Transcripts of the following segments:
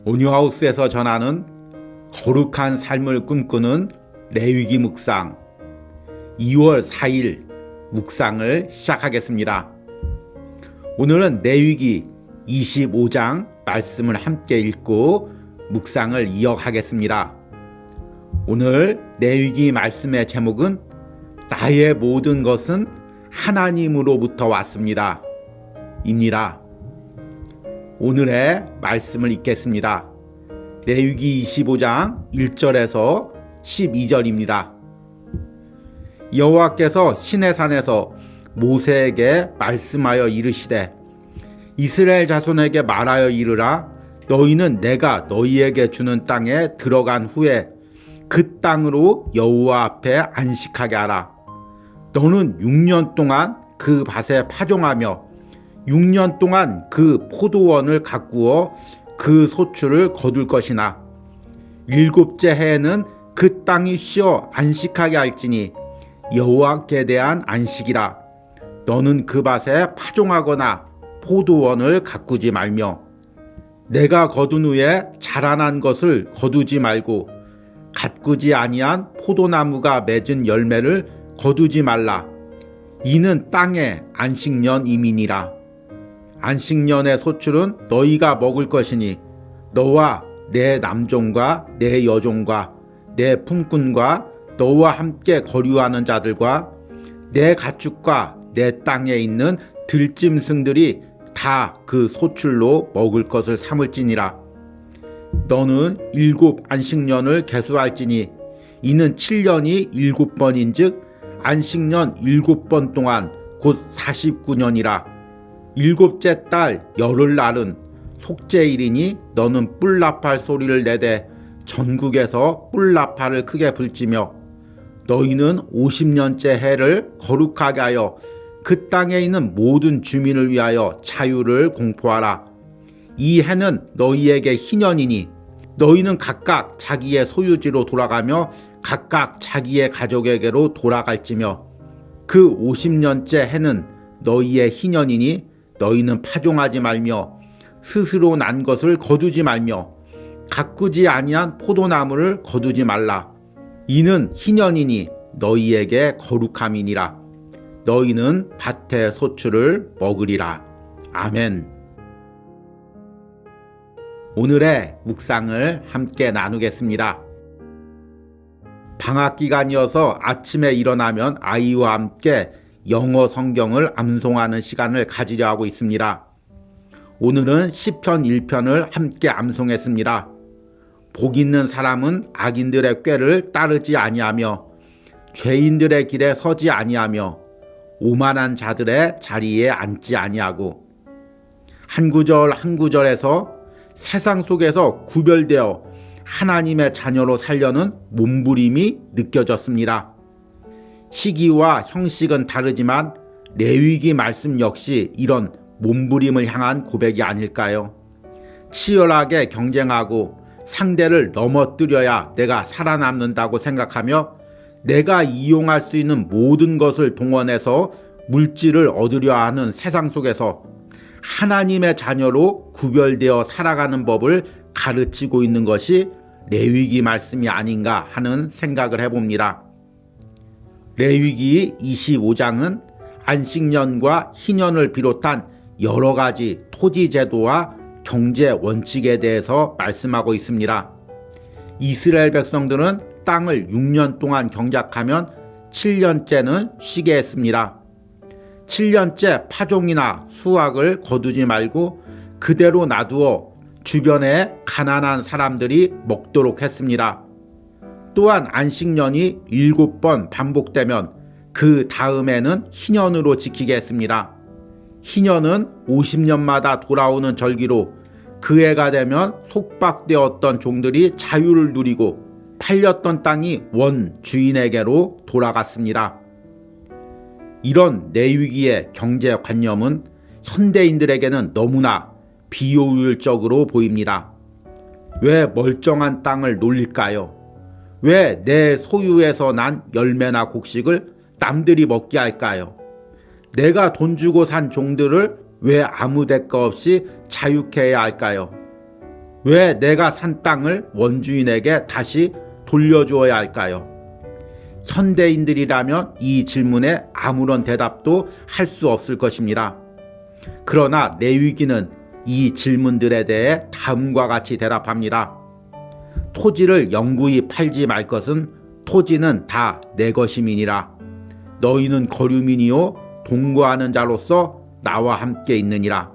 온유하우스에서 전하는 거룩한 삶을 꿈꾸는 레위기 묵상 2월 4일 묵상을 시작하겠습니다. 오늘은 레위기 25장 말씀을 함께 읽고 묵상을 이어가겠습니다. 오늘 레위기 말씀의 제목은 나의 모든 것은 하나님으로부터 왔습니다. 입니다. 오늘의 말씀을 읽겠습니다. 레위기 25장 1절에서 12절입니다. 여호와께서 시내산에서 모세에게 말씀하여 이르시되 이스라엘 자손에게 말하여 이르라 너희는 내가 너희에게 주는 땅에 들어간 후에 그 땅으로 여호와 앞에 안식하게 하라. 너는 6년 동안 그 밭에 파종하며 6년 동안 그 포도원을 가꾸어 그 소출을 거둘 것이나 7째 해에는 그 땅이 쉬어 안식하게 할지니 여호와께 대한 안식이라. 너는 그 밭에 파종하거나 포도원을 가꾸지 말며 내가 거둔 후에 자라난 것을 거두지 말고 가꾸지 아니한 포도나무가 맺은 열매를 거두지 말라. 이는 땅의 안식년임이니라. 안식년의 소출은 너희가 먹을 것이니 너와 내 남종과 내 여종과 내 품꾼과 너와 함께 거류하는 자들과 내 가축과 내 땅에 있는 들짐승들이 다 그 소출로 먹을 것을 삼을지니라. 너는 7 안식년을 계수할지니 이는 7년이 7번인즉 안식년 7번 동안 곧 49년이라. 7째 달 열흘날은 속죄일이니 너는 뿔나팔 소리를 내되 전국에서 뿔나팔을 크게 불지며 너희는 50년째 해를 거룩하게 하여 그 땅에 있는 모든 주민을 위하여 자유를 공포하라. 이 해는 너희에게 희년이니 너희는 각각 자기의 소유지로 돌아가며 각각 자기의 가족에게로 돌아갈지며 그 50년째 해는 너희의 희년이니 너희는 파종하지 말며 스스로 난 것을 거두지 말며 가꾸지 아니한 포도나무를 거두지 말라. 이는 희년이니 너희에게 거룩함이니라. 너희는 밭의 소출을 먹으리라. 아멘. 오늘의 묵상을 함께 나누겠습니다. 방학 기간이어서 아침에 일어나면 아이와 함께 영어 성경을 암송하는 시간을 가지려 하고 있습니다. 오늘은 시편 1편을 함께 암송했습니다. 복 있는 사람은 악인들의 꾀를 따르지 아니하며 죄인들의 길에 서지 아니하며 오만한 자들의 자리에 앉지 아니하고 한 구절 한 구절에서 세상 속에서 구별되어 하나님의 자녀로 살려는 몸부림이 느껴졌습니다. 시기와 형식은 다르지만 레위기 말씀 역시 이런 몸부림을 향한 고백이 아닐까요? 치열하게 경쟁하고 상대를 넘어뜨려야 내가 살아남는다고 생각하며 내가 이용할 수 있는 모든 것을 동원해서 물질을 얻으려 하는 세상 속에서 하나님의 자녀로 구별되어 살아가는 법을 가르치고 있는 것이 레위기 말씀이 아닌가 하는 생각을 해봅니다. 레위기 25장은 안식년과 희년을 비롯한 여러 가지 토지 제도와 경제 원칙에 대해서 말씀하고 있습니다. 이스라엘 백성들은 땅을 6년 동안 경작하면 7년째는 쉬게 했습니다. 7년째 파종이나 수확을 거두지 말고 그대로 놔두어 주변에 가난한 사람들이 먹도록 했습니다. 또한 안식년이 7번 반복되면 그 다음에는 희년으로 지키게 했습니다. 희년은 50년마다 돌아오는 절기로 그 해가 되면 속박되었던 종들이 자유를 누리고 팔렸던 땅이 원 주인에게로 돌아갔습니다. 이런 레위기의 경제관념은 현대인들에게는 너무나 비효율적으로 보입니다. 왜 멀쩡한 땅을 놀릴까요? 왜 내 소유에서 난 열매나 곡식을 남들이 먹게 할까요? 내가 돈 주고 산 종들을 왜 아무 대가 없이 자유케 해야 할까요? 왜 내가 산 땅을 원주인에게 다시 돌려주어야 할까요? 현대인들이라면 이 질문에 아무런 대답도 할 수 없을 것입니다. 그러나 레위기는 이 질문들에 대해 다음과 같이 대답합니다. 토지를 영구히 팔지 말 것은 토지는 다 내 것임이니라. 너희는 거류민이요 동거하는 자로서 나와 함께 있느니라.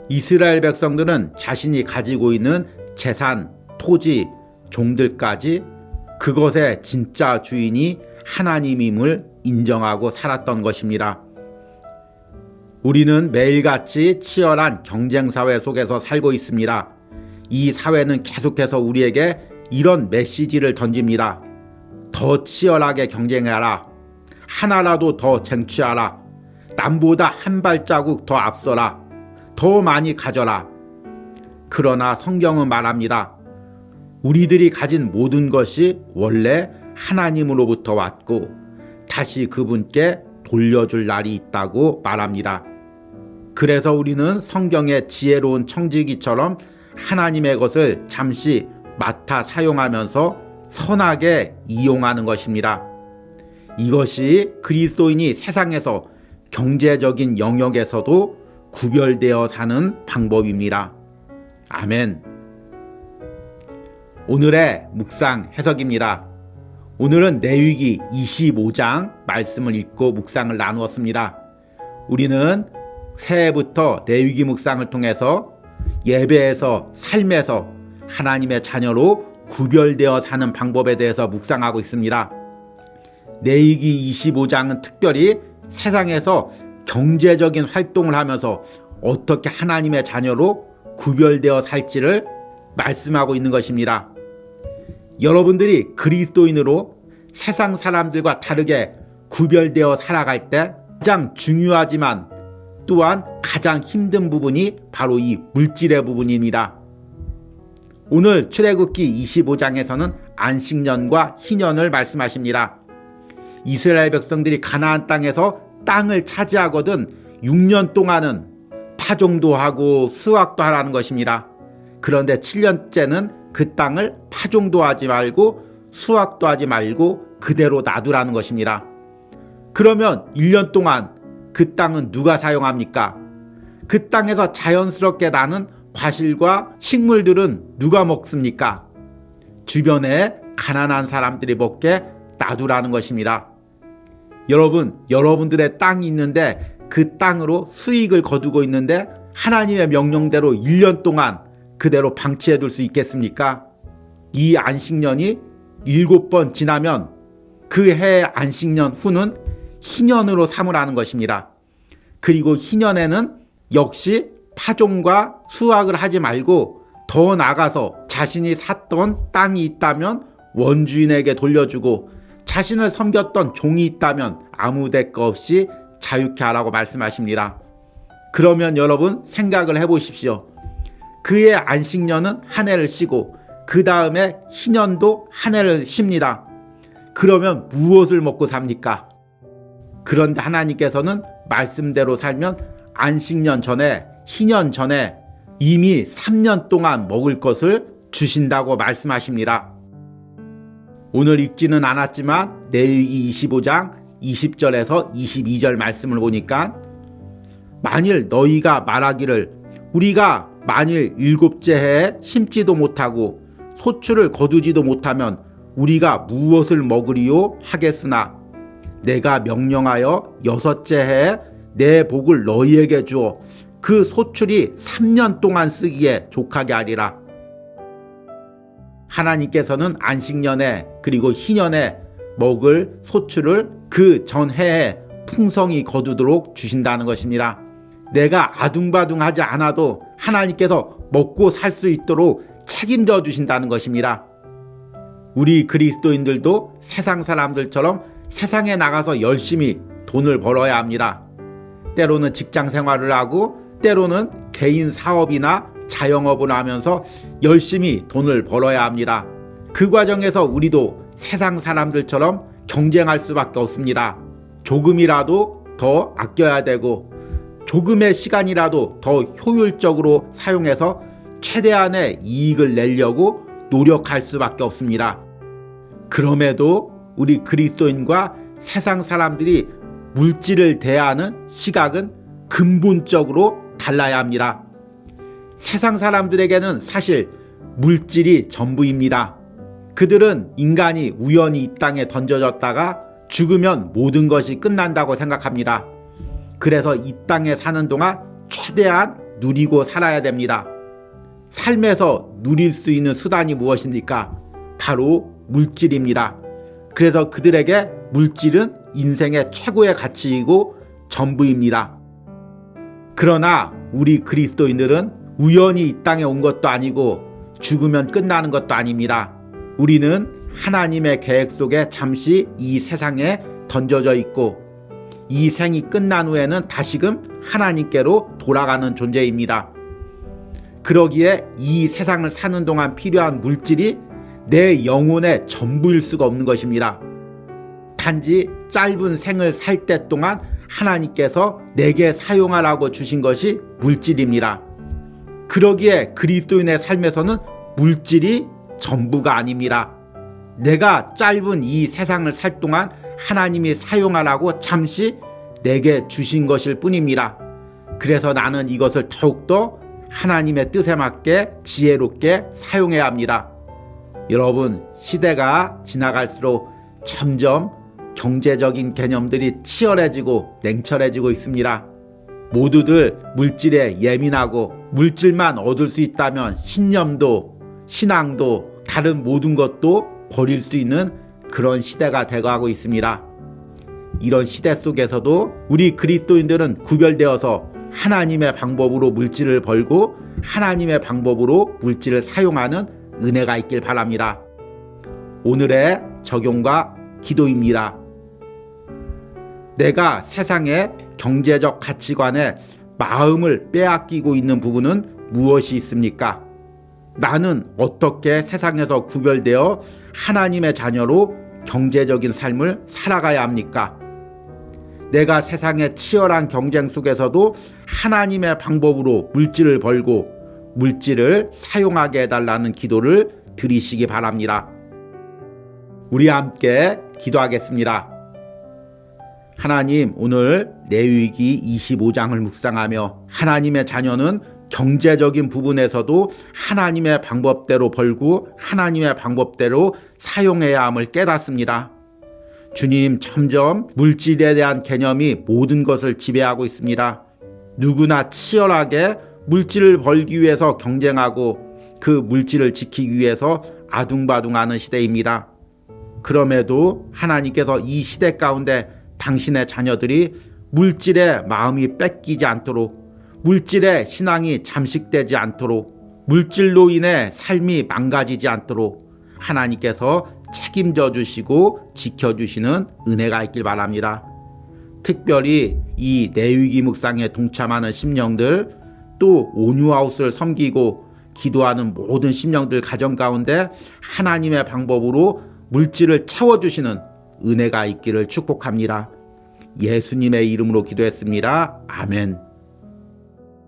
이스라엘 백성들은 자신이 가지고 있는 재산, 토지, 종들까지 그것의 진짜 주인이 하나님임을 인정하고 살았던 것입니다. 우리는 매일같이 치열한 경쟁사회 속에서 살고 있습니다. 이 사회는 계속해서 우리에게 이런 메시지를 던집니다. 더 치열하게 경쟁해라. 하나라도 더 쟁취하라. 남보다 한 발자국 더 앞서라. 더 많이 가져라. 그러나 성경은 말합니다. 우리들이 가진 모든 것이 원래 하나님으로부터 왔고 다시 그분께 돌려줄 날이 있다고 말합니다. 그래서 우리는 성경의 지혜로운 청지기처럼 하나님의 것을 잠시 맡아 사용하면서 선하게 이용하는 것입니다. 이것이 그리스도인이 세상에서 경제적인 영역에서도 구별되어 사는 방법입니다. 아멘. 오늘의 묵상 해석입니다. 오늘은 레위기 25장 말씀을 읽고 묵상을 나누었습니다. 우리는 새해부터 레위기 묵상을 통해서 예배에서 삶에서 하나님의 자녀로 구별되어 사는 방법에 대해서 묵상하고 있습니다. 레위기 25장은 특별히 세상에서 경제적인 활동을 하면서 어떻게 하나님의 자녀로 구별되어 살지를 말씀하고 있는 것입니다. 여러분들이 그리스도인으로 세상 사람들과 다르게 구별되어 살아갈 때 가장 중요하지만 또한 가장 힘든 부분이 바로 이 물질의 부분입니다. 오늘 출애굽기 25장에서는 안식년과 희년을 말씀하십니다. 이스라엘 백성들이 가나안 땅에서 땅을 차지하거든 6년 동안은 파종도 하고 수확도 하라는 것입니다. 그런데 7년째는 그 땅을 파종도 하지 말고 수확도 하지 말고 그대로 놔두라는 것입니다. 그러면 1년 동안 그 땅은 누가 사용합니까? 그 땅에서 자연스럽게 나는 과실과 식물들은 누가 먹습니까? 주변에 가난한 사람들이 먹게 놔두라는 것입니다. 여러분들의 땅이 있는데 그 땅으로 수익을 거두고 있는데 하나님의 명령대로 1년 동안 그대로 방치해 둘 수 있겠습니까? 이 안식년이 7번 지나면 그 해의 안식년 후는 희년으로 삼으라는 것입니다. 그리고 희년에는 역시 파종과 수확을 하지 말고 더 나아가서 자신이 샀던 땅이 있다면 원주인에게 돌려주고 자신을 섬겼던 종이 있다면 아무 대가 없이 자유케 하라고 말씀하십니다. 그러면 여러분 생각을 해보십시오. 그의 안식년은 한 해를 쉬고 그 다음에 희년도 한 해를 쉽니다. 그러면 무엇을 먹고 삽니까? 그런데 하나님께서는 말씀대로 살면 안식년 전에 희년 전에 이미 3년 동안 먹을 것을 주신다고 말씀하십니다. 오늘 읽지는 않았지만 레위기 25장 20절에서 22절 말씀을 보니까 만일 너희가 말하기를 우리가 만일 7째 해에 심지도 못하고 소출을 거두지도 못하면 우리가 무엇을 먹으리요 하겠으나 내가 명령하여 6째 해에 내 복을 너희에게 주어 그 소출이 3년 동안 쓰기에 족하게 하리라. 하나님께서는 안식년에 그리고 희년에 먹을 소출을 그 전해에 풍성히 거두도록 주신다는 것입니다. 내가 아둥바둥하지 않아도 하나님께서 먹고 살 수 있도록 책임져 주신다는 것입니다. 우리 그리스도인들도 세상 사람들처럼 세상에 나가서 열심히 돈을 벌어야 합니다. 때로는 직장 생활을 하고 때로는 개인 사업이나 자영업을 하면서 열심히 돈을 벌어야 합니다. 그 과정에서 우리도 세상 사람들처럼 경쟁할 수밖에 없습니다. 조금이라도 더 아껴야 되고 조금의 시간이라도 더 효율적으로 사용해서 최대한의 이익을 내려고 노력할 수밖에 없습니다. 그럼에도 우리 그리스도인과 세상 사람들이 물질을 대하는 시각은 근본적으로 달라야 합니다. 세상 사람들에게는 사실 물질이 전부입니다. 그들은 인간이 우연히 이 땅에 던져졌다가 죽으면 모든 것이 끝난다고 생각합니다. 그래서 이 땅에 사는 동안 최대한 누리고 살아야 됩니다. 삶에서 누릴 수 있는 수단이 무엇입니까? 바로 물질입니다. 그래서 그들에게 물질은 인생의 최고의 가치이고 전부입니다. 그러나 우리 그리스도인들은 우연히 이 땅에 온 것도 아니고 죽으면 끝나는 것도 아닙니다. 우리는 하나님의 계획 속에 잠시 이 세상에 던져져 있고 이 생이 끝난 후에는 다시금 하나님께로 돌아가는 존재입니다. 그러기에 이 세상을 사는 동안 필요한 물질이 내 영혼의 전부일 수가 없는 것입니다. 단지 짧은 생을 살 때 동안 하나님께서 내게 사용하라고 주신 것이 물질입니다. 그러기에 그리스도인의 삶에서는 물질이 전부가 아닙니다. 내가 짧은 이 세상을 살 동안 하나님이 사용하라고 잠시 내게 주신 것일 뿐입니다. 그래서 나는 이것을 더욱더 하나님의 뜻에 맞게 지혜롭게 사용해야 합니다. 여러분, 시대가 지나갈수록 점점 경제적인 개념들이 치열해지고 냉철해지고 있습니다. 모두들 물질에 예민하고 물질만 얻을 수 있다면 신념도 신앙도 다른 모든 것도 버릴 수 있는 그런 시대가 되어가고 있습니다. 이런 시대 속에서도 우리 그리스도인들은 구별되어서 하나님의 방법으로 물질을 벌고 하나님의 방법으로 물질을 사용하는 은혜가 있길 바랍니다. 오늘의 적용과 기도입니다. 내가 세상의 경제적 가치관에 마음을 빼앗기고 있는 부분은 무엇이 있습니까? 나는 어떻게 세상에서 구별되어 하나님의 자녀로 경제적인 삶을 살아가야 합니까? 내가 세상의 치열한 경쟁 속에서도 하나님의 방법으로 물질을 벌고 물질을 사용하게 해달라는 기도를 드리시기 바랍니다. 우리 함께 기도하겠습니다. 하나님, 오늘 레위기 25장을 묵상하며 하나님의 자녀는 경제적인 부분에서도 하나님의 방법대로 벌고 하나님의 방법대로 사용해야 함을 깨닫습니다. 주님, 점점 물질에 대한 개념이 모든 것을 지배하고 있습니다. 누구나 치열하게 물질을 벌기 위해서 경쟁하고 그 물질을 지키기 위해서 아둥바둥하는 시대입니다. 그럼에도 하나님께서 이 시대 가운데 당신의 자녀들이 물질에 마음이 뺏기지 않도록, 물질에 신앙이 잠식되지 않도록, 물질로 인해 삶이 망가지지 않도록 하나님께서 책임져 주시고 지켜주시는 은혜가 있길 바랍니다. 특별히 이 레위기 묵상에 동참하는 심령들, 또 온유하우스를 섬기고 기도하는 모든 심령들 가정 가운데 하나님의 방법으로 물질을 채워주시는 은혜가 있기를 축복합니다. 예수님의 이름으로 기도했습니다. 아멘.